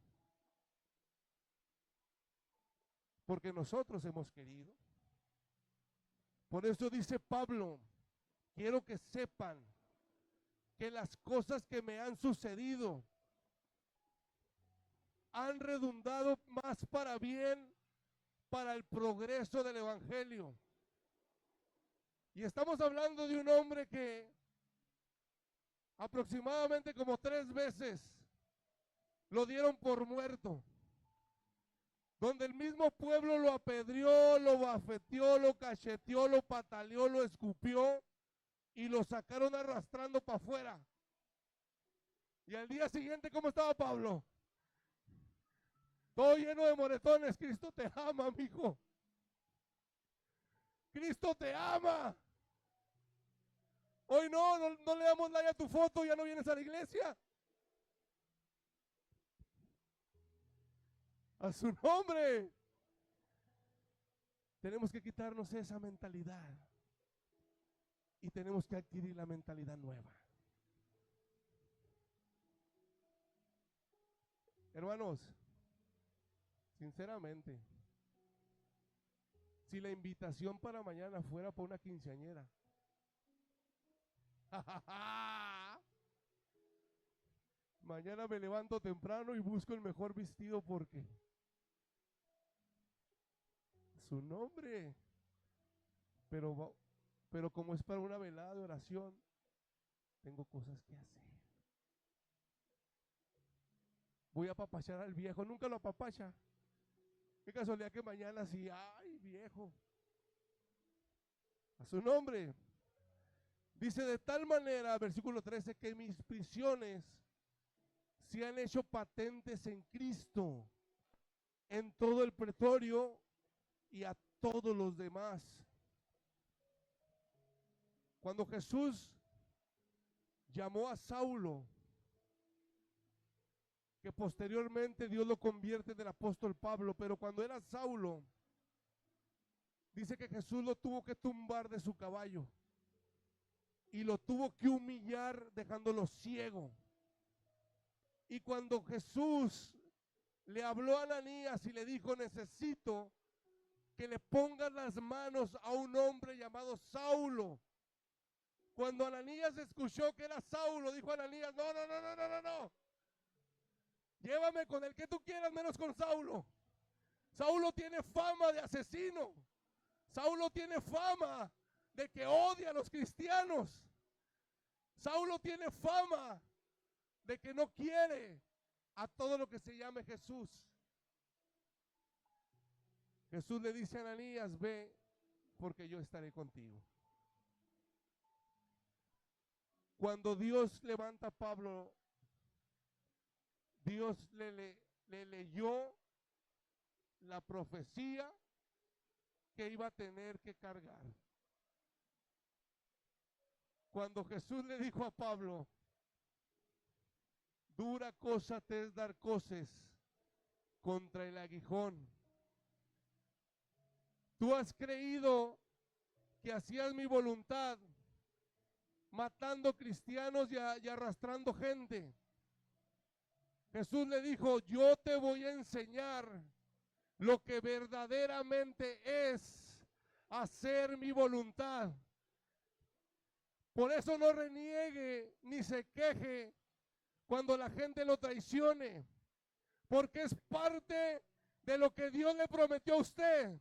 Speaker 1: Porque nosotros hemos querido. Por eso dice Pablo: quiero que sepan que las cosas que me han sucedido han redundado más para bien, para el progreso del evangelio. Y estamos hablando de un hombre que aproximadamente como 3 veces lo dieron por muerto, donde el mismo pueblo lo apedreó, lo bafeteó, lo cacheteó, lo pataleó, lo escupió y lo sacaron arrastrando para afuera. Y al día siguiente, ¿cómo estaba Pablo? Todo lleno de moretones. Cristo te ama, amigo. Cristo te ama. Hoy no le damos like a tu foto, ya no vienes a la iglesia. A su nombre. Tenemos que quitarnos esa mentalidad y tenemos que adquirir la mentalidad nueva. Hermanos, sinceramente, si la invitación para mañana fuera para una quinceañera, mañana me levanto temprano y busco el mejor vestido porque su nombre, pero como es para una velada de oración, tengo cosas que hacer. Voy a apapachar al viejo, nunca lo apapacha. Qué casualidad que mañana sí, ay viejo. A su nombre. Dice de tal manera, versículo 13, que mis prisiones se han hecho patentes en Cristo, en todo el pretorio y a todos los demás. Cuando Jesús llamó a Saulo, que posteriormente Dios lo convierte en el apóstol Pablo, pero cuando era Saulo, dice que Jesús lo tuvo que tumbar de su caballo y lo tuvo que humillar dejándolo ciego. Y cuando Jesús le habló a Ananías y le dijo, necesito que le pongan las manos a un hombre llamado Saulo. Cuando Ananías escuchó que era Saulo, dijo Ananías, no. Llévame con el que tú quieras menos con Saulo. Saulo tiene fama de asesino. Saulo tiene fama de que odia a los cristianos. Saulo tiene fama de que no quiere a todo lo que se llame Jesús. Jesús le dice a Ananías, ve, porque yo estaré contigo. Cuando Dios levanta a Pablo, Dios le leyó la profecía que iba a tener que cargar. Cuando Jesús le dijo a Pablo, dura cosa te es dar coces contra el aguijón. Tú has creído que hacías mi voluntad, matando cristianos y arrastrando gente. Jesús le dijo, yo te voy a enseñar lo que verdaderamente es hacer mi voluntad. Por eso no reniegue ni se queje cuando la gente lo traicione, porque es parte de lo que Dios le prometió a usted.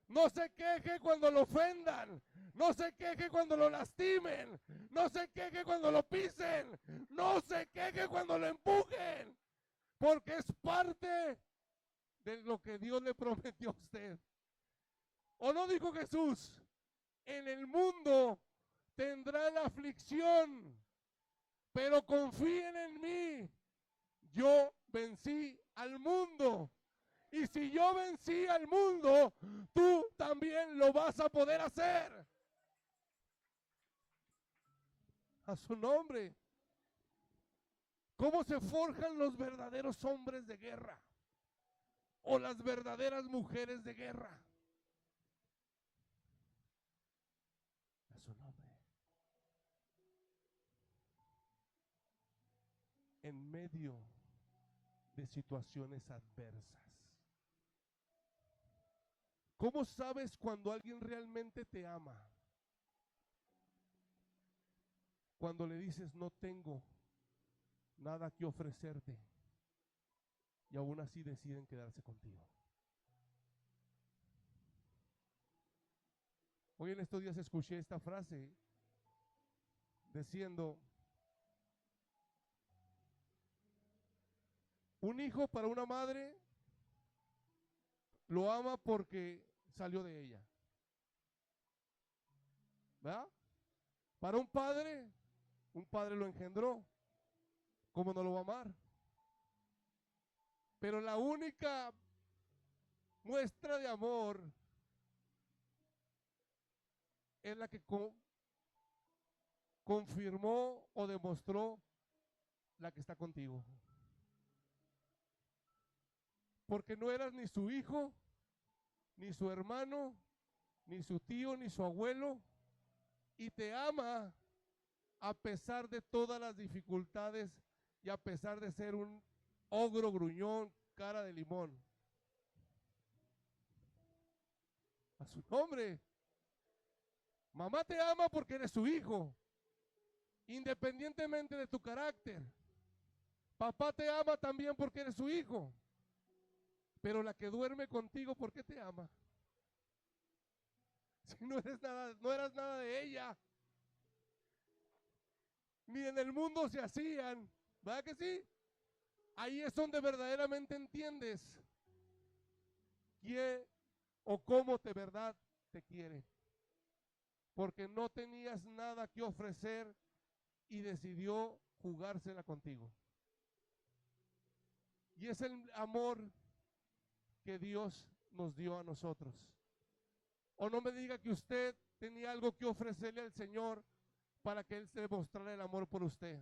Speaker 1: No se queje cuando lo ofendan, no se queje cuando lo lastimen, no se queje cuando lo pisen, no se queje cuando lo empujen, porque es parte de lo que Dios le prometió a usted. ¿O no dijo Jesús? En el mundo tendrán aflicción, pero confíen en mí. Yo vencí al mundo. Y si yo vencí al mundo, tú también lo vas a poder hacer. A su nombre. ¿Cómo se forjan los verdaderos hombres de guerra? O las verdaderas mujeres de guerra. A su nombre. En medio de situaciones adversas. ¿Cómo sabes cuando alguien realmente te ama? Cuando le dices, no tengo nada que ofrecerte, y aún así deciden quedarse contigo. Hoy en estos días escuché esta frase diciendo, un hijo para una madre lo ama porque salió de ella. ¿Verdad? Para un padre lo engendró. ¿Cómo no lo va a amar? Pero la única muestra de amor es la que, confirmó o demostró la que está contigo. Porque no eras ni su hijo, ni su hermano, ni su tío, ni su abuelo, y te ama a pesar de todas las dificultades y a pesar de ser un ogro gruñón, cara de limón. A su nombre. Mamá te ama porque eres su hijo, independientemente de tu carácter. Papá te ama también porque eres su hijo. Pero la que duerme contigo, ¿por qué te ama? Si no eres nada, no eras nada de ella. Ni en el mundo se hacían. ¿Verdad que sí? Ahí es donde verdaderamente entiendes quién o cómo de verdad te quiere. Porque no tenías nada que ofrecer y decidió jugársela contigo. Y es el amor que Dios nos dio a nosotros. O no me diga que usted tenía algo que ofrecerle al Señor para que Él se demostrara el amor por usted.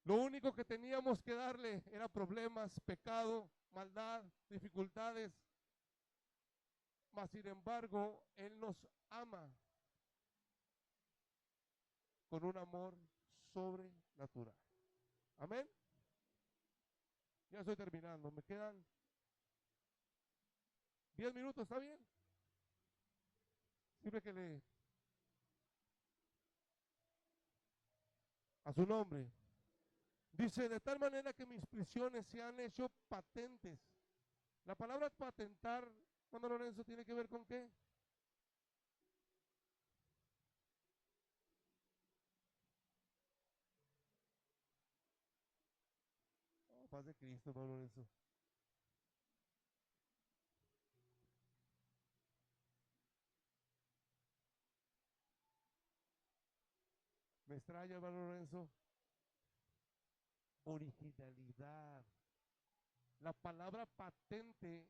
Speaker 1: Lo único que teníamos que darle era problemas, pecado, maldad, dificultades. Mas sin embargo, Él nos ama con un amor sobrenatural. Amén. Ya estoy terminando. Me quedan 10 minutos, ¿está bien? Siempre que le... A su nombre. Dice, de tal manera que mis prisiones se han hecho patentes. La palabra patentar, cuando Lorenzo, tiene que ver con qué? Oh, paz de Cristo, no Lorenzo. Me extraña, hermano Lorenzo. Originalidad. La palabra patente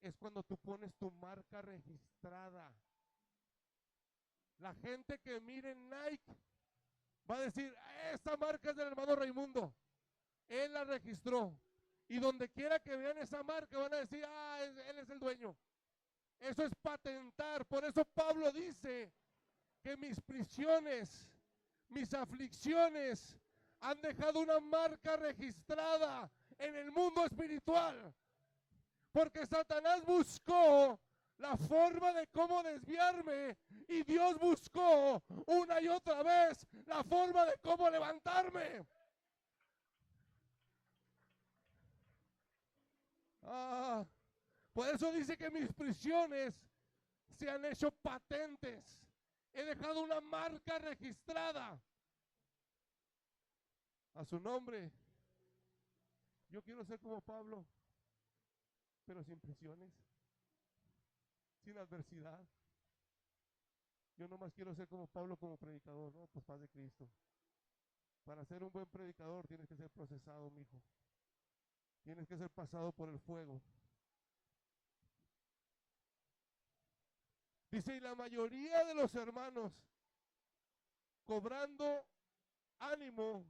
Speaker 1: es cuando tú pones tu marca registrada. La gente que mire Nike va a decir, esta marca es del hermano Raimundo. Él la registró. Y donde quiera que vean esa marca van a decir, él es el dueño. Eso es patentar. Por eso Pablo dice que mis prisiones, mis aflicciones han dejado una marca registrada en el mundo espiritual. Porque Satanás buscó la forma de cómo desviarme y Dios buscó una y otra vez la forma de cómo levantarme. Por eso dice que mis prisiones se han hecho patentes. He dejado una marca registrada a su nombre. Yo quiero ser como Pablo, pero sin prisiones, sin adversidad. Yo nomás quiero ser como Pablo como predicador, ¿no? Pues paz de Cristo. Para ser un buen predicador tienes que ser procesado, mijo. Tienes que ser pasado por el fuego. Dice, y la mayoría de los hermanos cobrando ánimo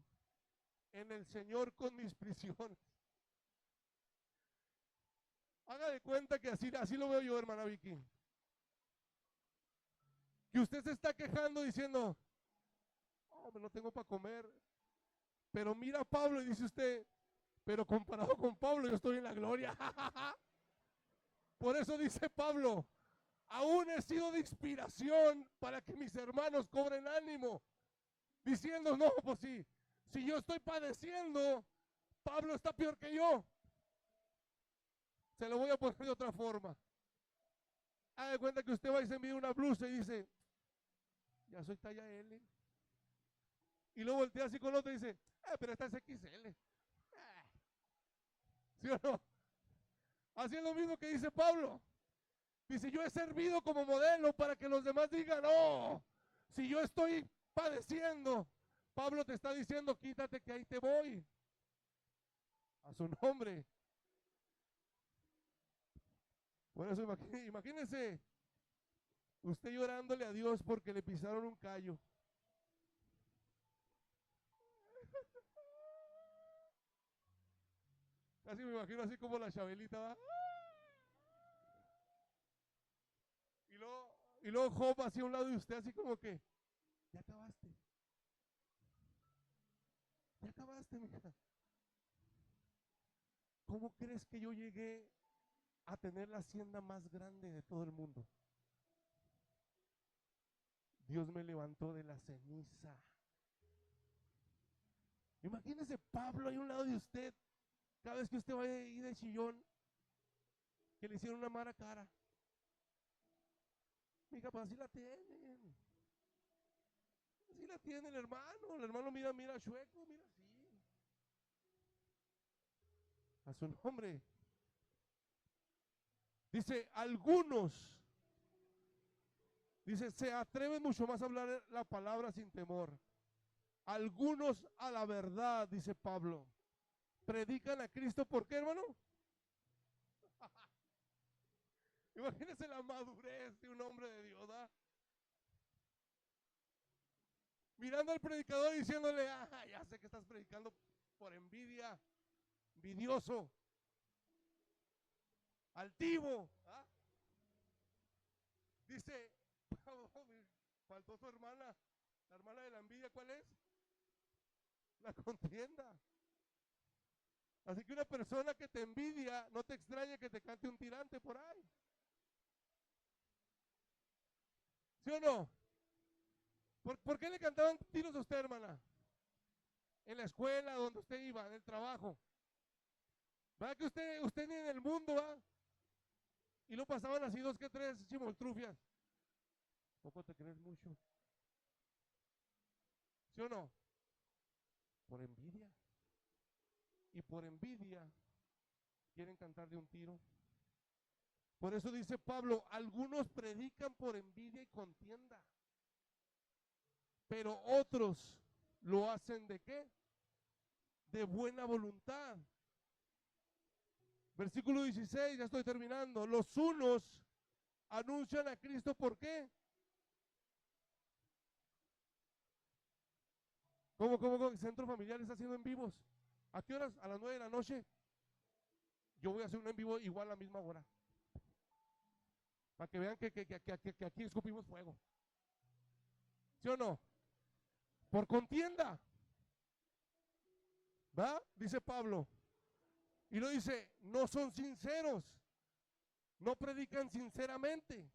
Speaker 1: en el Señor con mis prisiones. Haga de cuenta que así lo veo yo, hermana Vicky. Que usted se está quejando diciendo, hombre, no tengo para comer. Pero mira a Pablo y dice usted, pero comparado con Pablo yo estoy en la gloria. Por eso dice Pablo, aún he sido de inspiración para que mis hermanos cobren ánimo. Diciendo, no, pues sí, si yo estoy padeciendo, Pablo está peor que yo. Se lo voy a poner de otra forma. Haga de cuenta que usted va y se mide una blusa y dice, ya soy talla L. Y luego voltea así con otro y dice, pero esta es XL. ¿Sí o no? Así es lo mismo que dice Pablo. Dice, yo he servido como modelo para que los demás digan, no, si yo estoy padeciendo, Pablo te está diciendo, quítate que ahí te voy. A su nombre. Por eso imagínense, usted llorándole a Dios porque le pisaron un callo. Casi me imagino así como la Chabelita, ¿va? Y luego Job hacia un lado de usted, así como que, ya acabaste. Ya acabaste, mija. ¿Cómo crees que yo llegué a tener la hacienda más grande de todo el mundo? Dios me levantó de la ceniza. Imagínese Pablo ahí a un lado de usted. Cada vez que usted vaya a ir de chillón, que le hicieron una mala cara. Mija, pues así la tienen. Así la tiene el hermano. El hermano mira chueco, mira así. A su nombre. Dice, algunos, dice, se atreven mucho más a hablar la palabra sin temor. Algunos a la verdad, dice Pablo, predican a Cristo. ¿Por qué, hermano? Imagínense la madurez de un hombre de Dios, ¿verdad? Mirando al predicador y diciéndole, ya sé que estás predicando por envidia, envidioso, altivo. ¿Ah? Dice, faltó su hermana, la hermana de la envidia, ¿cuál es? La contienda. Así que una persona que te envidia, no te extrañe que te cante un tirante por ahí. ¿Sí o no? ¿Por qué le cantaban tiros a usted, hermana? En la escuela, donde usted iba, en el trabajo. ¿Verdad que usted ni en el mundo, va? Y lo pasaban así dos que tres chimoltrufias. Poco te crees mucho. ¿Sí o no? Por envidia. Y por envidia quieren cantar de un tiro. Por eso dice Pablo, algunos predican por envidia y contienda, pero otros lo hacen ¿de qué? De buena voluntad. Versículo 16, ya estoy terminando. Los unos anuncian a Cristo, ¿por qué? ¿Cómo el centro familiar está haciendo en vivos? ¿A qué horas? A las 9 de la noche. Yo voy a hacer un en vivo igual a la misma hora. Para que vean que aquí escupimos fuego. ¿Sí o no? Por contienda. ¿Va? Dice Pablo. Y lo dice, no son sinceros. No predican sinceramente.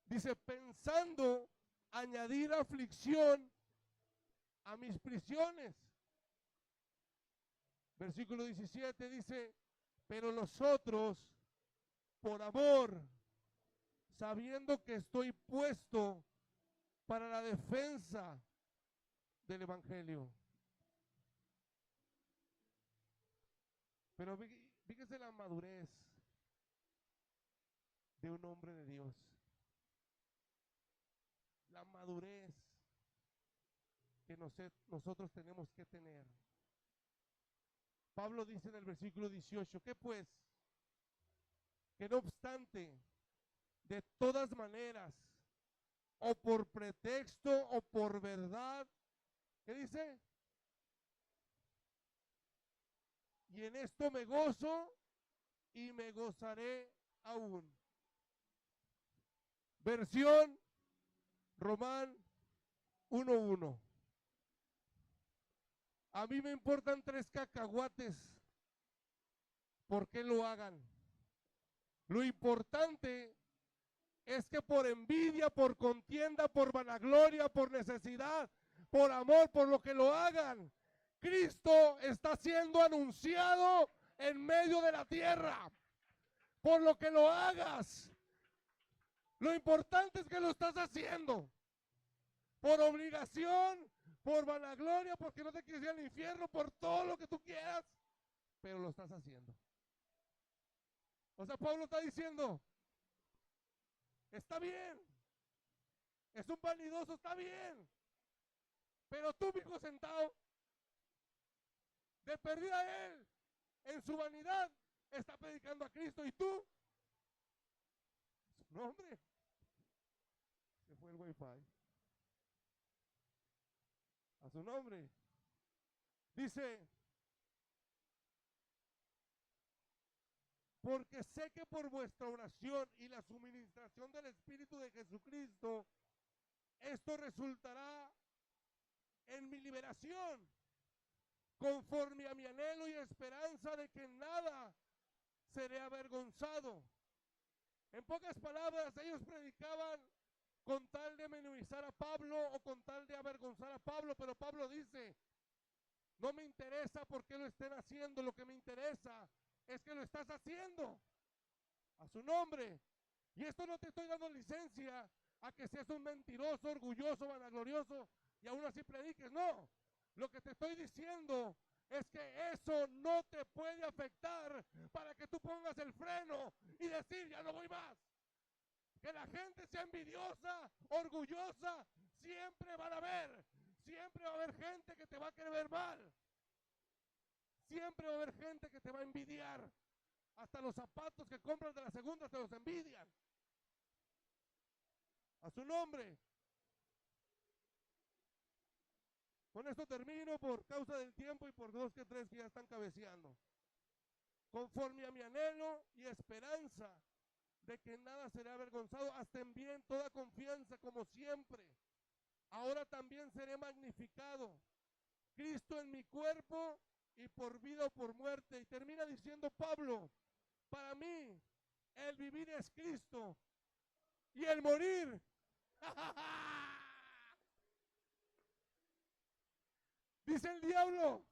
Speaker 1: Dice, pensando añadir aflicción a mis prisiones. Versículo 17 dice, pero nosotros, por amor, sabiendo que estoy puesto para la defensa del Evangelio. Pero fíjese la madurez de un hombre de Dios. La madurez que nosotros tenemos que tener. Pablo dice en el versículo 18, ¿qué pues? Que no obstante, de todas maneras, o por pretexto o por verdad, ¿qué dice? Y en esto me gozo y me gozaré aún. Versión Román 1:1. A mí me importan 3 cacahuates. ¿Por qué lo hagan? Lo importante es que por envidia, por contienda, por vanagloria, por necesidad, por amor, por lo que lo hagan, Cristo está siendo anunciado en medio de la tierra. Por lo que lo hagas, lo importante es que lo estás haciendo. Por obligación, por vanagloria, porque no te quieres ir al infierno, por todo lo que tú quieras, pero lo estás haciendo. O sea, Pablo está diciendo, está bien, es un vanidoso, está bien, pero tú, mi hijo sentado, de perdida él, en su vanidad, está predicando a Cristo y tú, su nombre, se fue el wifi, a su nombre, dice, porque sé que por vuestra oración y la suministración del Espíritu de Jesucristo, esto resultará en mi liberación, conforme a mi anhelo y esperanza de que nada seré avergonzado. En pocas palabras, ellos predicaban con tal de minimizar a Pablo o con tal de avergonzar a Pablo, pero Pablo dice, no me interesa por qué lo estén haciendo, lo que me interesa es que lo estás haciendo a su nombre. Y esto no te estoy dando licencia a que seas un mentiroso, orgulloso, vanaglorioso y aún así prediques, no. Lo que te estoy diciendo es que eso no te puede afectar para que tú pongas el freno y decir, ya no voy más. Que la gente sea envidiosa, orgullosa, siempre van a haber. Siempre va a haber gente que te va a querer ver mal. Siempre va a haber gente que te va a envidiar. Hasta los zapatos que compras de la segunda te los envidian. A su nombre. Con esto termino por causa del tiempo y por dos que tres que ya están cabeceando. Conforme a mi anhelo y esperanza de que nada será avergonzado, hasta en bien toda confianza como siempre. Ahora también seré magnificado. Cristo en mi cuerpo y por vida o por muerte. Y termina diciendo Pablo, para mí el vivir es Cristo y el morir. Dice el diablo,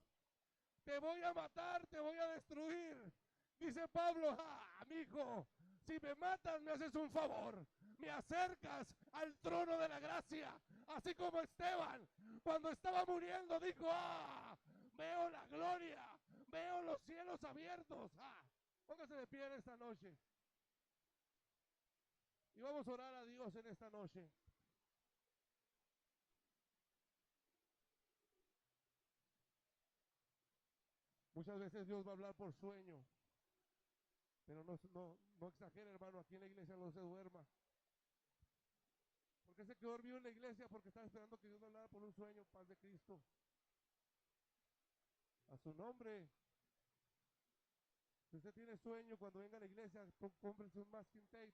Speaker 1: te voy a matar, te voy a destruir. Dice Pablo, amigo, si me matas me haces un favor, me acercas al trono de la gracia, así como Esteban, cuando estaba muriendo dijo, veo la gloria, veo los cielos abiertos. Póngase de pie en esta noche y vamos a orar a Dios en esta noche. Muchas veces Dios va a hablar por sueño, pero no exagere, hermano, aquí en la iglesia no se duerma. ¿Por qué se quedó dormido en la iglesia? Porque estaba esperando que Dios me hablara por un sueño, paz de Cristo. A su nombre. Si usted tiene sueño, cuando venga a la iglesia, cómprese un masking tape